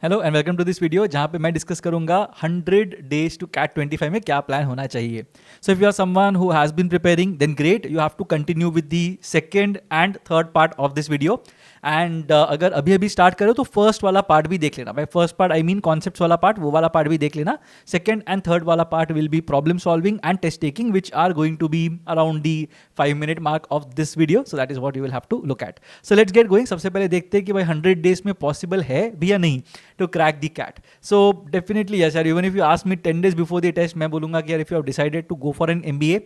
Hello and welcome to this video जहाँ पे मैं डिस्कस करूंगा 100 डेज टू कैट 25 में क्या प्लान होना चाहिए. So if you are someone who has been preparing then great, you have to continue with the second and third part of this video. And अगर अभी अभी स्टार्ट करो तो फर्स्ट वाला पार्ट भी देख लेना. By first part I mean concepts वाला पार्ट, वो वाला पार्ट भी देख लेना. सेकंड एंड थर्ड वाला part will be problem solving and test taking which are going to be around the 5 minute mark of this video. So that is what you will have to look at. So let's get going. सबसे पहले देखते हैं कि भाई 100 days में possible है भी या नहीं to crack the CAT. So definitely yes यार, even if you ask me 10 days before the test, मैं बोलूँगा कि यार if you have decided to go for an MBA,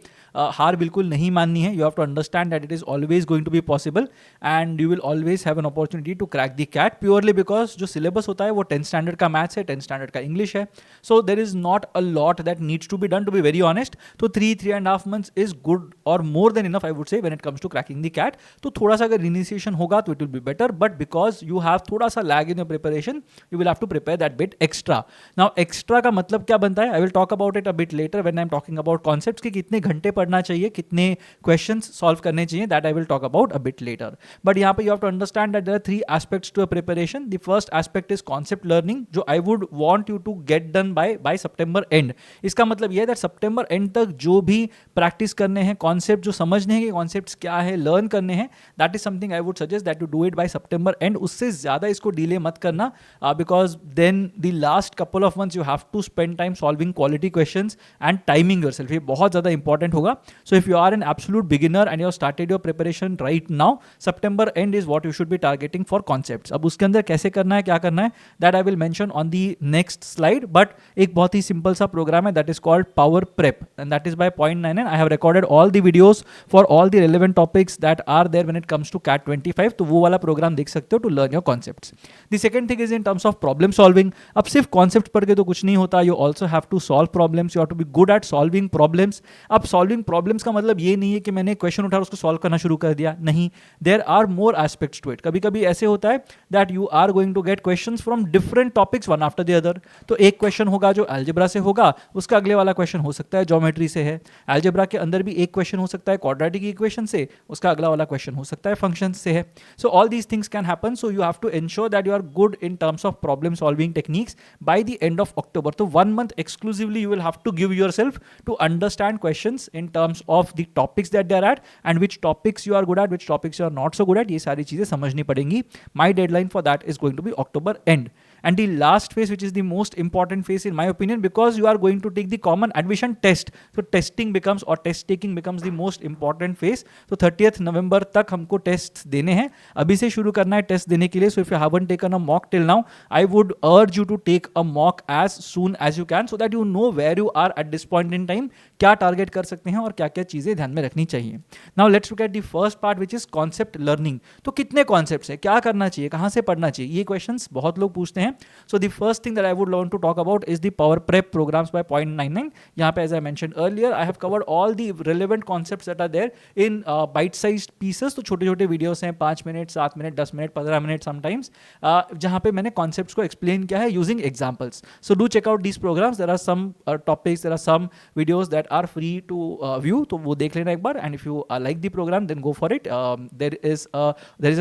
हार बिल्कुल नहीं माननी है. You have to understand that it is always going to be possible and you will always have an opportunity to crack the CAT purely because जो syllabus होता है वो 10th standard का maths है, 10th standard का English है. So there is not a lot that needs to be done, to be very honest. तो 3.5 months is good or more than enough I would say when it comes to cracking the CAT. तो थोड़ा सा अगर initiation होगा तो it will be better, but because you have थोड़ा सा lag in your preparation, you will have to prepare that bit extra. Now extra का मतलब क्या बनता है? I will talk about it a bit later when I am talking about concepts कि कितने घंटे पढ़ना चाहिए, कितने questions solve करने चाहिए, that I will talk about a bit later. But यहाँ पे you have to understand that there are 3 aspects to a preparation. The first aspect is concept learning, जो I would want you to get done by September end. इसका मतलब ये है that September end तक जो भी practice करने हैं, concept जो समझने हैं कि concepts क्या है, learn करने हैं, that is something I would suggest that you do it by September end. उससे ज़्यादा इसको delay मत करना because then the last couple of months you have to spend time solving quality questions and timing yourself. ये बहुत ज़्यादा important होगा. So if you are an absolute beginner and you have started your preparation right now, September end is what you should be targeting for concepts. अब उसके अंदर कैसे करना है, क्या करना है, that I will mention on the next slide. But एक बहुत ही simple सा program है that is called Power Prep and that is by Point9. I have recorded all the videos for all the relevant topics that are there when it comes to CAT 25. तो वो वाला program देख सकते हो to learn your concepts. The second thing is in terms of problem solving. अब सिर्फ concept पढ़ के तो कुछ नहीं होता. You also have to solve problems. You have to be good at solving problems. अब सॉल्विंग प्रॉब्लम्स का मतलब ये नहीं है कि मैंने क्वेश्चन उठा उसको सॉल्व करना शुरू कर दिया. नहीं, there are more aspects to it. कभी कभी ऐसे होता है that you are going to get questions from different topics one after the other. तो एक क्वेश्चन होगा जो अलजेब्रा से होगा, उसका अगले वाला क्वेश्चन हो सकता है ज्योमेट्री से है. अलजेब्रा के अंदर भी एक क्वेश्चन हो सकता है क्वाड्रेटिक इक्वेशन से, उसका अगला वाला क्वेश्चन हो सकता है फंक्शंस से है. So all these things can happen. So you have to ensure that you are good in terms of problem solving techniques by the end of October. So 1 month exclusively you will have to give yourself to understand questions in terms of the topics that they are at and which topics you are good at, which topics you are not so good at. ये सारी चीजें समझनी पड़ेंगी. My deadline for that is going to be October end. And the last phase, which is the most important phase in my opinion, because you are going to take the common admission test. So testing becomes or test taking becomes the most important phase. So 30th November तक हमको tests देने हैं. अभी से शुरू करना है test देने के लिए. So if you haven't taken a mock till now, I would urge you to take a mock as soon as you can so that you know where you are at this point in time, क्या target कर सकते हैं और क्या क्या चीज़ें ध्यान में रखनी चाहिए. Now let's look at the first part which is concept learning. तो कितने concepts हैं, क्या करना चाहिए, कहाँ से पढ़ना चाहिए, ये questions बहुत लोग पूछते हैं. So the first thing that I would want to talk about is the Power Prep programs by Point99. यहाँ पे as I mentioned earlier, I have covered all the relevant concepts that are there in bite-sized pieces. तो छोटे-छोटे videos हैं 5 minute, 7 minute, 10 minute, 15 minute sometimes, जहाँ पे मैंने concepts को explain किया है using examples. So do check out these programs. There are some topics, there are some videos that are free to view. तो वो देख लेना एक बार. And if you like the program, then go for it. There is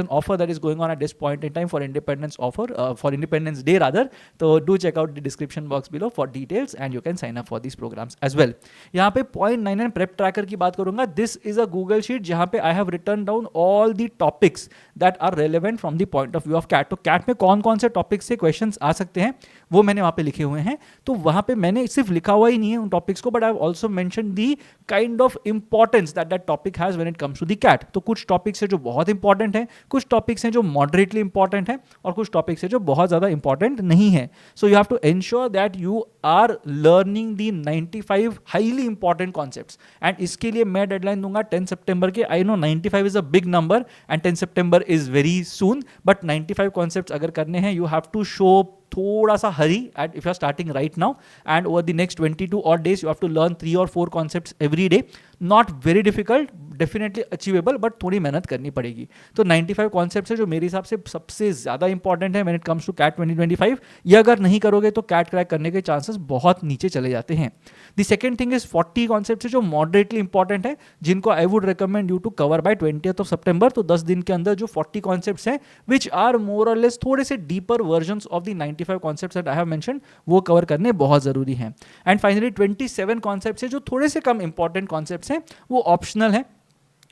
an offer that is going on at this point in time for Independence Day rather. तो do check out the description box below for details and you can sign up for these programs as well. यहाँ पे Point9 prep tracker की बात करूँगा. This is a Google sheet जहाँ पे I have written down all the topics that are relevant from the point of view of CAT. तो CAT में कौन कौन से टॉपिक्स से क्वेश्चंस आ सकते हैं वो मैंने वहाँ पे लिखे हुए हैं. तो वहाँ पे मैंने सिर्फ लिखा हुआ ही नहीं है उन टॉपिक्स को, but I have also mention the kind of importance that topic has when it comes to the CAT. तो कुछ टॉपिक्स है जो बहुत इंपॉर्टेंट है, कुछ टॉपिक्स हैं जो मॉडरेटली इंपॉर्टेंट है और कुछ टॉपिक्स है जो बहुत ज़्यादा इंपॉर्टेंट नहीं है. So you have to ensure that you are learning the 95 highly important concepts. And इसके लिए मैं डेडलाइन दूंगा 10 सितंबर के. I know 95 is a big number and 10 September is very soon, but 95 concepts अगर करने हैं you have to show थोड़ा सा hurry at if you are starting right now, and over the next 22 odd days you have to learn 3 or 4 concepts every day. Not very difficult, definitely achievable, but थोड़ी मेहनत करनी पड़ेगी। तो 95 concepts है जो मेरे हिसाब से सबसे ज़्यादा इंपॉर्टेंट है when it comes to CAT 2025। ये अगर नहीं करोगे तो कैट क्रैक करने के चांसेस बहुत नीचे चले जाते हैं। The second thing is 40 concepts है जो मॉडरेटली इंपॉर्टेंट है, जिनको I would recommend you to cover by 20th of सितंबर। तो 10 दिन के अंदर जो 40 कॉन्सेप्ट्स हैं विच आर मोर और लेस थोड़े से deeper versions of the 95 concepts that I have mentioned, वो कवर करने बहुत ज़रूरी हैं। एंड फाइनली 27 कॉन्सेप्ट्स है जो थोड़े से कम इंपॉर्टेंट कॉन्सेप्ट्स हैं, वो ऑप्शनल है।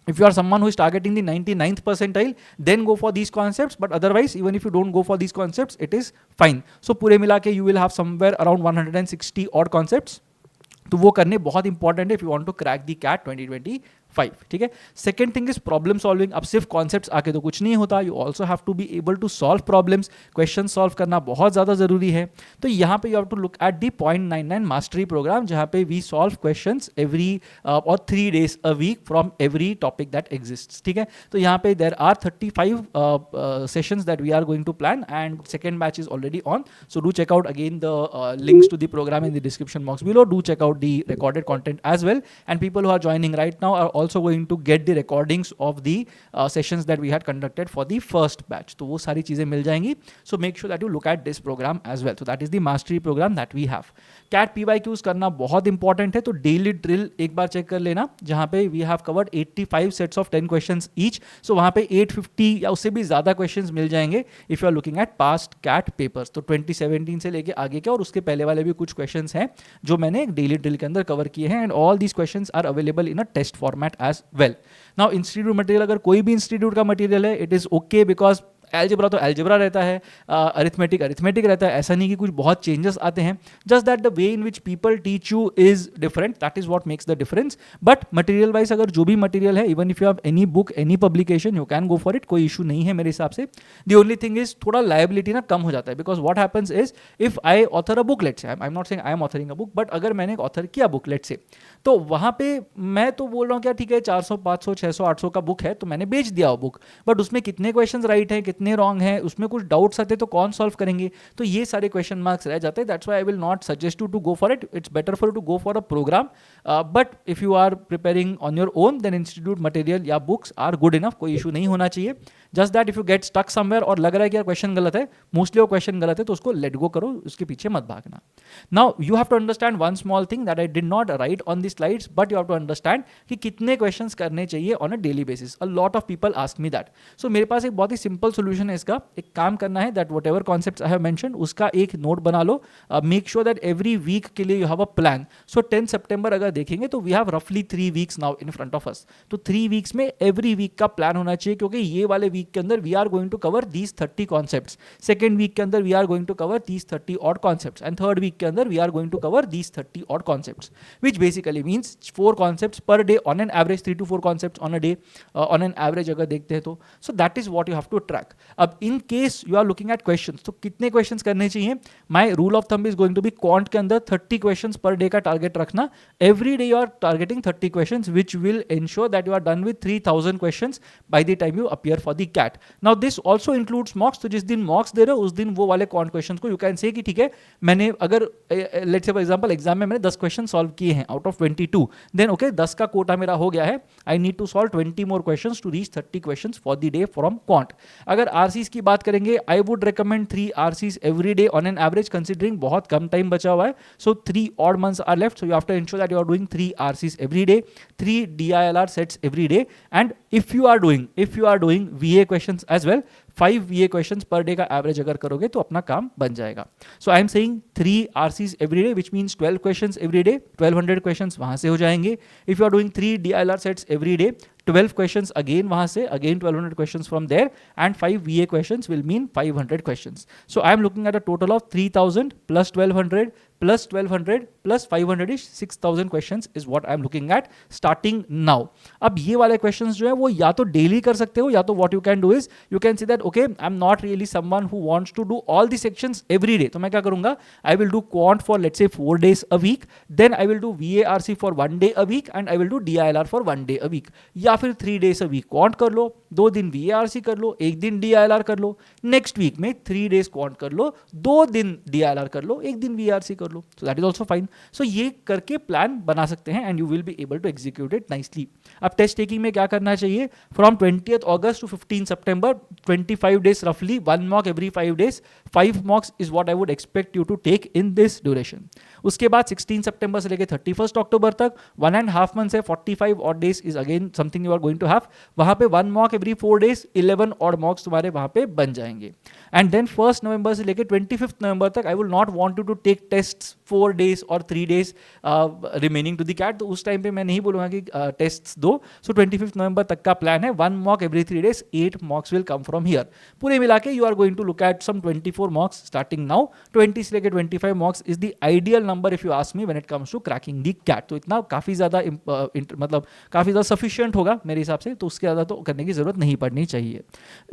If you are someone who is targeting the 99th percentile, then go for these concepts. But otherwise, even if you don't go for these concepts, it is fine. So पूरे मिला के you will have somewhere around 160 odd concepts. तो वो करने बहुत important है if you want to crack the CAT 2025, ठीक है। Second thing is problem solving. अब सिर्फ कॉन्सेप्ट्स आके तो कुछ नहीं होता, you also have to be able to solve problems, question solve करना बहुत ज़्यादा ज़रूरी है। तो यहाँ पे you have to look at the 0.99 mastery program, जहाँ पे वी सॉल्व क्वेश्चंस एवरी और 3 days a week from every topic that exist, ठीक है। तो यहाँ पे there are 35 sessions that we are going to plan and second batch is already on. So do check out again the links to the program in the description box below. Do check out the recorded content as well, and people who are joining right now are also going to get the recordings of the sessions that we had conducted for the first batch. तो वो सारी चीज़ें मिल जाएंगी। So make sure that you look at this program as well. So that is the mastery program that we have. CAT PYQs करना बहुत important है, तो daily drill एक बार चेक कर लेना, जहाँ पे we have covered 85 sets of 10 questions each. So वहाँ पे 850 या उससे भी ज़्यादा क्वेश्चंस मिल जाएंगे if you are looking at past CAT papers. तो 2017 से लेके आगे के और उसके पहले वाले भी कुछ क्वेश्चंस हैं जो मैंने डेली ड्रिल के अंदर कवर किए हैं, and all these questions are available in a test format as well. Now institute material, अगर कोई भी इंस्टीट्यूट का मटेरियल है, it is okay, because algebra तो एल्जेब्रा रहता है, अरिथमेटिक अरिथमेटिक रहता है, ऐसा नहीं कि कुछ बहुत चेंजेस आते हैं, just that the way in which people teach you is different, that is what makes the difference. But material wise अगर जो भी मटेरियल है, even if you have any book any publication, you can go for it, कोई issue नहीं है मेरे हिसाब से। द ओनली थिंग इज थोड़ा लायबिलिटी ना कम हो जाता है, because what happens is if I author a book, let's say, I am not saying I am authoring a book, but अगर मैंने एक ऑथर किया बुक लेट्स से, तो वहाँ पे मैं तो बोल रहा हूँ क्या ठीक है 400 500 600 800 का बुक है, तो मैंने बेच दिया वो बुक, बट उसमें कितने क्वेश्चंस राइट हैं, कितने रॉन्ग हैं, उसमें कुछ डाउट्स आते तो कौन सॉल्व करेंगे, तो ये सारे क्वेश्चन मार्क्स रह जाते हैं। That's why I will not suggest you to go for it, it's better for you to go for a program. But if you are preparing on your own, then institute material या books are good enough, कोई issue नहीं होना चाहिए। Just that if you get stuck somewhere और लग रहा है कि यार क्वेश्चन गलत है, मोस्टली वो क्वेश्चन गलत है, तो उसको लेट गो करो, उसके पीछे मत भागना। Now you have to understand one small thing that I did not write on the slides, but you have to understand कि कितने क्वेश्चंस करने चाहिए on a daily basis. A lot of people ask me that. So मेरे पास एक बहुत ही simple solution है इसका। एक काम करना है that whatever concepts I have mentioned उसका एक नोट बना लो, make sure that every week के लिए you have a plan. So 10 सितंबर अगर देखेंगे तो वी हैव रफली 3 weeks now in front of us. तो 3 weeks में एवरी वीक का प्लान होना चाहिए, क्योंकि ये वाले वीक के अंदर we are going to cover these 30 concepts, second week के अंदर we are going to cover these 30 odd concepts, and third week के अंदर we are going to cover these 30 odd concepts, which basically means 4 concepts per day on an average, 3 to 4 concepts on a day on an average अगर देखते हैं तो। So that is what you have to track. अब in case you are looking at questions, तो कितने questions करने चाहिए? My rule of thumb is going to be quant के अंदर 30 क्वेश्चंस पर डे का टारगेट रखना। Every day you are targeting 30 questions, which will ensure that you are done with 3000 questions by the time you appear for the CAT. Now this also includes mocks, तो जिस दिन mocks दे रहे हो उस दिन वो वाले क्वांट क्वेश्चंस को you can say कि ठीक है मैंने अगर let's say for example exam में मैंने 10 क्वेश्चन सॉल्व किए हैं out of 22, then okay 10 का कोटा मेरा हो गया है, I need to solve 20 more questions to reach 30 questions for the day from quant. अगर RCs की बात करेंगे, I would recommend 3 RCs every day on an average, considering बहुत कम टाइम बचा हुआ है, so 3 odd months are left, so you have to ensure that you are doing 3 RCs every day, 3 DILR sets every day, and if you are doing VA questions as well, 5 VA questions per day का average अगर करोगे तो अपना काम बन जाएगा। So I am saying 3 RCs every day, which means 12 questions every day, 1200 questions वहाँ से हो जाएंगे। If you are doing 3 DILR sets every day, 12 questions again वहाँ से, again 1200 questions from there, and 5 VA questions will mean 500 questions. So I am looking at a total of 3000 plus 1200 plus 1200 plus 500 ish, 6000 questions is what I am looking at starting now. अब ये वाले questions जो है वो या तो daily कर सकते हो, या तो what you can do is you can say that okay I am not really someone who wants to do all the sections every day, तो मैं क्या करूंगा, I will do quant for let's say 4 days a week, then I will do VARC for 1 day a week and I will do DILR for 1 day a week, या फिर 3 days a week quant कर लो, 2 दिन VARC कर लो, 1 दिन DILR कर लो, next week में 3 days quant कर लो, 2 दिन DILR कर लो, 1 दिन VARC कर लो, so that is also fine. So ये करके प्लान बना सकते हैं and you will be able to execute it nicely. अब टेस्ट टेकिंग में क्या करना चाहिए, from 20th August to 15 September 25 days roughly, 1 mock every 5 days, 5 mocks is what I would expect you to take in this duration. उसके बाद 16 सितंबर से लेकर 31 अक्टूबर तक 1.5 months है, 45 odd days is again something you are going to have. वहाँ पे 1 mock every 4 days, 11 odd mocks तुम्हारे वहाँ पे बन जाएंगे. एंड देन 1 नवंबर से लेकर 25 नवंबर तक I will not want you to take tests 4 days और 3 days remaining to the CAT, तो उस टाइम पे मैं नहीं बोलूँगा कि टेस्ट्स दो. सो 25 नवंबर तक का प्लान है, 1 mock every 3 days, 8 mocks will come from here. पूरे मिला के you are going to look at some 24 mocks starting now. 20 से लेकर 25 mocks is the ideal number if you ask me when it comes to cracking the CAT. तो इतना काफ़ी ज़्यादा मतलब काफ़ी ज़्यादा सफिशिएंट होगा मेरे हिसाब से, तो उसके ज़्यादा तो करने की ज़रूरत नहीं पड़नी चाहिए.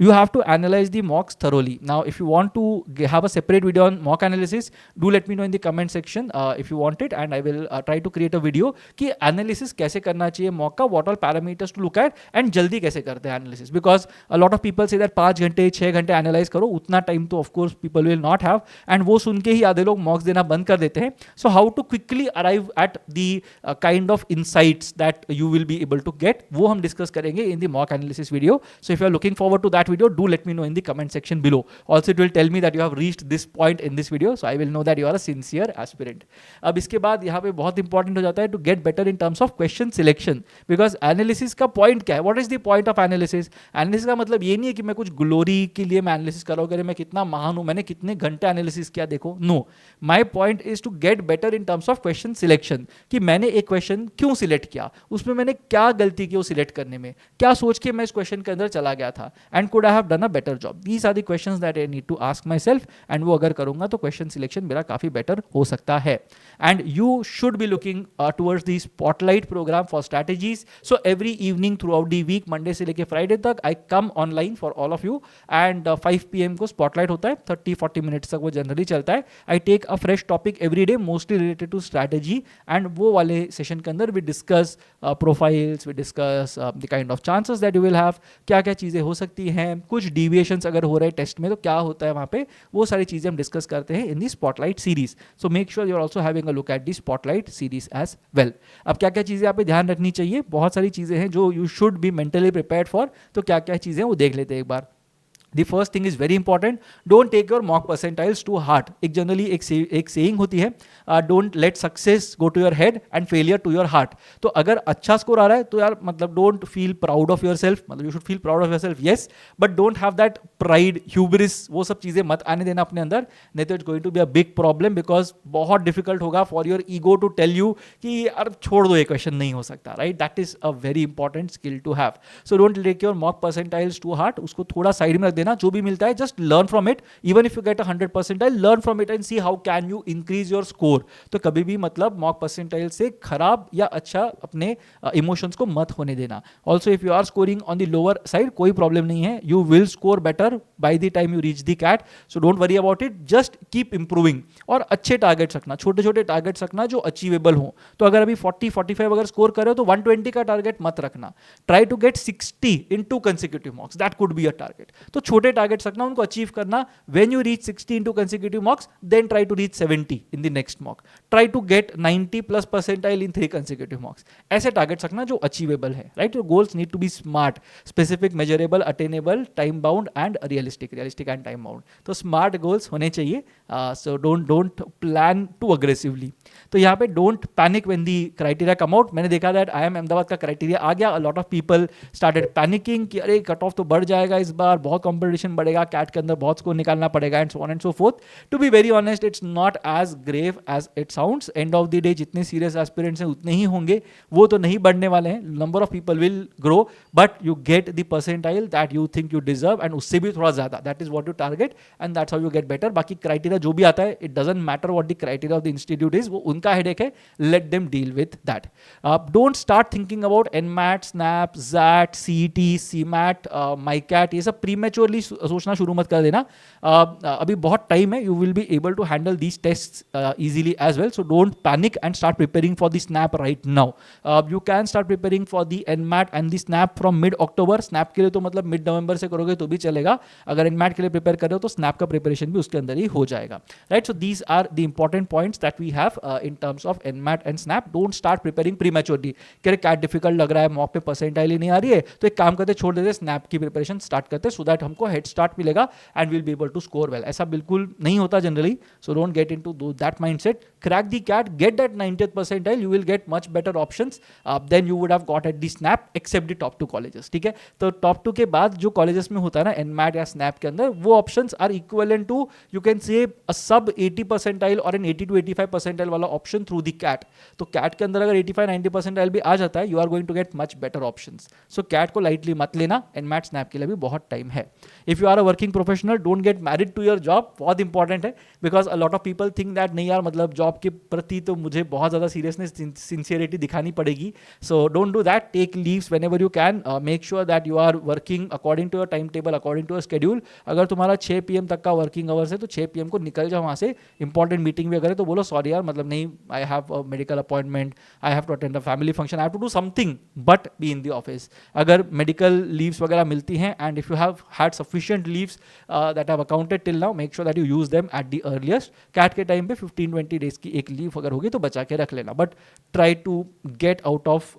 You have to analyse the mocks thoroughly. Now if you want to have a separate video on mock analysis, do let me know in the comment section if you want it, and I will try to create a video कि analysis कैसे करना चाहिए mock का, what all parameters to look at, and जल्दी कैसे करते हैं analysis, because a lot of people say that 5 घंटे 6 घंटे analyze करो, उतना time तो of course people will not have, and वो सुन के ही आधे लोग mocks देना बंद कर देते हैं. So how to quickly arrive at the kind of insights that you will be able to get, वो हम discuss करेंगे in the mock analysis video. So if you are looking forward to that video, do let me know in the comment section below. Also it will tell me that you have reached this point in this video, so I will know that you are a sincere aspirant. अब इसके बाद यहाँ पे बहुत important हो जाता है to get better in terms of question selection, because analysis का point क्या है, what is the point of analysis? Analysis का मतलब ये नहीं है कि मैं कुछ ग्लोरी के लिए मैं एनालिसिस कर रहा हूँ, मैं कितना महान हूँ, मैंने कितने घंटे एनालिसिस किया देखो. No, my point is to get better in terms of question selection, कि मैंने एक क्वेश्चन क्यों सिलेक्ट किया, उसमें मैंने क्या गलती की वो सिलेक्ट करने में, क्या सोच के मैं इस क्वेश्चन के अंदर चला गया था, and could I have done a better job. These are the questions that I need to ask myself, and वो अगर करूंगा तो क्वेश्चन सिलेक्शन मेरा काफ़ी बेटर हो सकता है. And you should be looking towards the spotlight program for strategies. So every evening throughout the week, Monday से लेकर फ्राइडे तक, I come online for all of you, and 5 PM को spotlight होता है, 30-40 minutes तक वो generally चलता है. I take a fresh topic every day, mostly related to strategy, and वो वाले सेशन के अंदर we discuss profiles, we discuss the kind of chances that you will have, क्या क्या चीज़ें हो सकती हैं, कुछ डिविएशंस अगर हो रहे हैं टेस्ट में तो क्या होता है वहाँ पे, वो सारी चीज़ें हम डिस्कस करते हैं in the spotlight series. So make sure you are also having a look at the spotlight series as well. अब क्या क्या चीज़ें यहाँ पे ध्यान रखनी चाहिए, बहुत सारी चीज़ें हैं जो you should be mentally prepared for, तो क्या क्या चीज़ें वो देख लेते हैं एक बार. The first thing is very important, don't take your mock percentiles to heart. एक जनरली एक saying होती है, don't let success go to your head and failure to your heart. तो अगर अच्छा स्कोर आ रहा है तो यार मतलब don't feel proud of yourself, मतलब you should feel proud of yourself, yes, but don't have that pride, hubris, वो सब चीज़ें मत आने देना अपने अंदर, नहीं तो it's going to be a big problem, because बहुत difficult होगा for your ego to tell you कि यार छोड़ दो ये क्वेश्चन नहीं हो सकता, right? That is a very important skill to have. So don't take your mock percentiles to heart, उसको थोड़ा साइड में रख देना, जो भी मिलता है just learn from it. Even if you gate 100 percentile, learn from it and see how can you increase your score. तो कभी भी मतलब मॉक परसेंटाइल से खराब या अच्छा अपने इमोशंस को मत होने देना. Also if you are scoring on the lower side, कोई प्रॉब्लम नहीं है, you will score better by the time you reach the CAT. So don't worry about it, just keep improving. और अच्छे टारगेट्स रखना, छोटे छोटे टारगेट्स रखना जो अचीवेबल हो. तो अगर अभी 40-45 अगर स्कोर कर रहे हो तो 120 का टारगेट मत रखना. Try to get 60 in 2 consecutive mocks, that could be a target. तो छोटे टारगेट्स रखना, उनको अचीव करना. When you reach 60 into consecutive mocks, then try to reach 70 in the next mock. Try to get 90+ percentile in 3 consecutive mocks. ऐसे टारगेट्स रखना जो achievable है, right? Your goals need to be smart, specific, measurable, attainable, time bound and realistic and time bound. तो smart goals होने चाहिए. So don't plan to aggressively. तो यहाँ पे don't panic when the criteria come out. मैंने देखा that IIM Ahmedabad का criteria आ गया, a lot of people started panicking कि अरे कट ऑफ तो बढ़ जाएगा इस बार, बहुत कंपटीशन बढ़ेगा, कैट के अंदर बहुत स्कोर निकालना पड़ेगा, and so on and so forth. To be very honest, it's not as grave as it sounds. End of the day जितने सीरियस एस्पिरेंट्स हैं उतने ही होंगे, वो तो नहीं बढ़ने वाले हैं. Number of people will grow, but you get the percentile that you think you deserve, and उससे भी थोड़ा ज्यादा. That is what you target, and that's how you get better. बाकी क्राइटेरिया जो भी आता है, it doesn't matter what the criteria of the institute is, वो उनका हेडेक है. Let them deal with that. Don't start thinking about NMAT, SNAP, ZAT, CET, CMAT, MyCat. ये सब प्रीमेच्योर प्रीमेच्योरली सोचना शुरू मत कर देना. अभी बहुत टाइम है. You will be able to handle these test easily as well. So don't panic and start preparing for the SNAP right now. You can start preparing for the NMAT and the SNAP from mid October. SNAP के लिए तो मतलब mid November से करोगे तो भी चलेगा. अगर NMAT के लिए प्रिपेयर कर रहे हो तो SNAP का प्रिपरेशन भी उसके अंदर ही हो जाएगा. Right? So these are the important points that we have in terms of NMAT and SNAP. Don't start preparing prematurely. कह रहे कैट डिफिकल्ट लग रहा है, मॉक पे परसेंटाइल ही नहीं आ रही है, तो एक काम करते छोड़ देते, SNAP की प्रिपरेशन स्टार्ट करते, सो दैट हमको हेड स्टार्ट मिलेगा and will be able to score well. ऐसा बिल्कुल नहीं होता generally. So don't get into that mindset. Crack the CAT, get that 90th percentile, you will get much better options than you would have got at the SNAP except the top 2 colleges. ठीक है, तो top 2 के बाद जो colleges में होता है ना NMAT या SNAP के अंदर, वो options are equivalent to you can say a sub 80 percentile और an 80 to 85 percentile वाला option through the CAT. तो CAT के अंदर अगर 85-90 percentile भी आ जाता है, you are going to get much better options. So CAT को lightly मत लेना, NMAT SNAP के लिए भी बहुत time है. If you are a working professional, don't get married to your job. बहुत important है, because a lot of people think that नहीं यार मतलब जॉब के प्रति तो मुझे बहुत ज़्यादा सीरियसनेस सिंसियरिटी दिखानी पड़ेगी. So don't do that. Take leaves whenever you can. Make sure that you are working according to your time table, according to your schedule. अगर तुम्हारा 6 PM तक का वर्किंग आवर्स है तो 6 PM को निकल जाओ वहाँ से. इंपॉर्टेंट मीटिंग भी अगर है तो बोलो सॉरी यार मतलब नहीं, I have a medical appointment, I have to attend a family function, I have to do something but be in the office. अगर मेडिकल लीव्स वगैरह मिलती हैं and if you have had sufficient leaves that have accounted till now, make sure that you use them at the earliest. CAT के टाइम पे 15-20 days की एक leave अगर होगी तो बचा के रख लेना, but try to get out of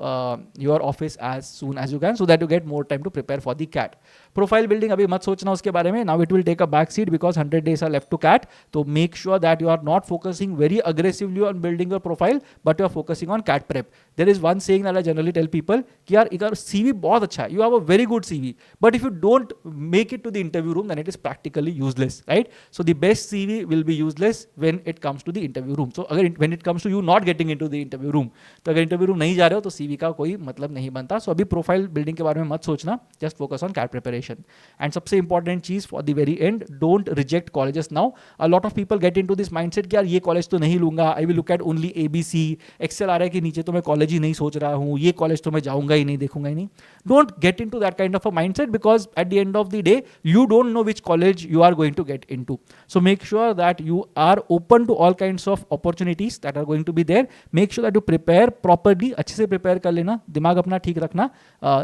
your office as soon as you can, so that you get more time to prepare for the CAT. Profile building अभी मत सोचना उसके बारे में. Now it will take a back seat because 100 days are left to CAT. तो make sure that you are not focusing very aggressively on building your profile, but you are focusing on cat prep. There is one saying that I generally tell people कि यार अगर CV बहुत अच्छा है, you have a very good CV, but if you don't make it to the interview room then it is practically useless, right? So the best CV will be useless when it comes to the interview room. So अगर when it comes to you not getting into the interview room, तो अगर interview room नहीं जा रहे हो तो CV का कोई मतलब नहीं बनता. सो अभी प्रोफाइल बिल्डिंग के बारे में मत सोचना, just focus on CAT preparation. And सबसे इंपॉर्टेंट चीज for the very end, don't reject colleges now. A lot of people get into this mindset कि यार ये कॉलेज तो नहीं लूंगा, I will look at only ABC, एक्सेल आ रहा है कि नीचे तो मैं कॉलेज ही नहीं सोच रहा हूँ, ये कॉलेज तो मैं जाऊंगा ही नहीं, देखूंगा ही नहीं. Don't get into that kind of a mindset because at the end of the day you don't know which college you are going to get into. So make sure that you are open to all kinds of opportunities that are going to be there. Make sure that you prepare properly. अच्छे से prepare कर लेना, दिमाग अपना ठीक रखना,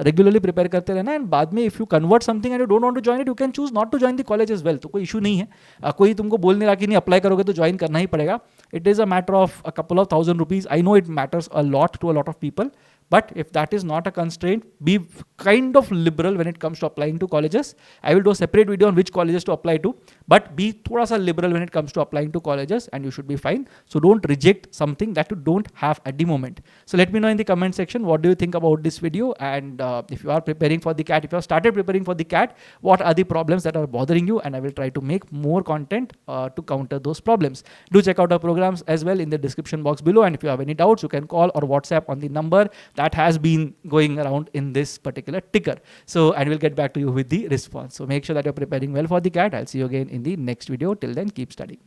regularly prepare करते रहना. एंड बाद में if you convert something and you don't want to join it, you can choose not to join the college as well. तो कोई issue नहीं है. कोई तुमको बोल नहीं रहा कि नहीं अप्लाई करोगे तो ज्वाइन करना ही पड़ेगा. It is a matter of a couple of thousand rupees. I know it matters a lot to a lot of people. But if that is not a constraint, be kind of liberal when it comes to applying to colleges. I will do a separate video on which colleges to apply to, but be thoda sa liberal when it comes to applying to colleges and you should be fine. So don't reject something that you don't have at the moment. So let me know in the comment section, what do you think about this video? And if you are preparing for the CAT, if you have started preparing for the CAT, what are the problems that are bothering you? And I will try to make more content to counter those problems. Do check out our programs as well in the description box below. And if you have any doubts, you can call or WhatsApp on the number that has been going around in this particular ticker. So I will get back to you with the response. So make sure that you're preparing well for the CAT. I'll see you again in the next video. Till then, keep studying.